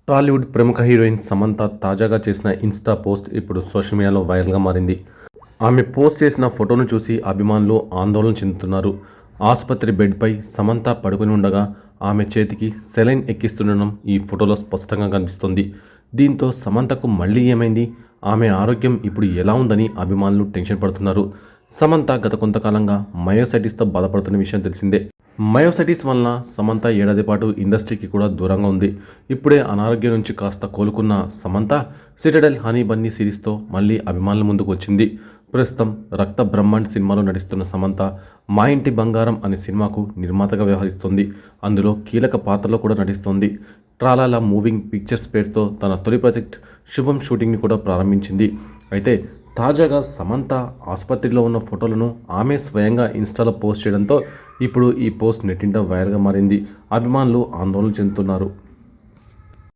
టాలీవుడ్ ప్రముఖ హీరోయిన్ సమంత తాజాగా చేసిన ఇన్స్టా పోస్ట్ ఇప్పుడు సోషల్ మీడియాలో వైరల్గా మారింది. ఆమె పోస్ట్ చేసిన ఫోటోను చూసి అభిమానులు ఆందోళన చెందుతున్నారు. ఆసుపత్రి బెడ్పై సమంత పడుకుని ఉండగా ఆమె చేతికి సెలైన్ ఎక్కిస్తుండడం ఈ ఫోటోలో స్పష్టంగా కనిపిస్తోంది. దీంతో సమంతకు మళ్ళీ ఏమైంది, ఆమె ఆరోగ్యం ఇప్పుడు ఎలా ఉందని అభిమానులు టెన్షన్ పడుతున్నారు. సమంత గత కొంతకాలంగా మయోసైటిస్తో బాధపడుతున్న విషయం తెలిసిందే. మయోసైటిస్ వలన సమంత ఏడాది పాటు ఇండస్ట్రీకి కూడా దూరంగా ఉంది. ఇప్పుడే అనారోగ్యం నుంచి కాస్త కోలుకున్న సమంత సిటడెల్ హనీ బన్నీ సిరీస్తో మళ్ళీ అభిమానుల ముందుకు వచ్చింది. ప్రస్తుతం రక్త బ్రహ్మాండ్ సినిమాలో నటిస్తున్న సమంత మా ఇంటి బంగారం అనే సినిమాకు నిర్మాతగా వ్యవహరిస్తోంది. అందులో కీలక పాత్రలో కూడా నటిస్తోంది. ట్రాలాలా మూవింగ్ పిక్చర్స్ పేరుతో తన తొలి ప్రాజెక్ట్ శుభం షూటింగ్ని కూడా ప్రారంభించింది. అయితే తాజాగా సమంత ఆసుపత్రిలో ఉన్న ఫోటోలను ఆమె స్వయంగా ఇన్స్టాలో పోస్ట్ చేయడంతో ఇప్పుడు ఈ పోస్ట్ నెట్టింట వైరల్గా మారింది. అభిమానులు ఆందోళన చెందుతున్నారు.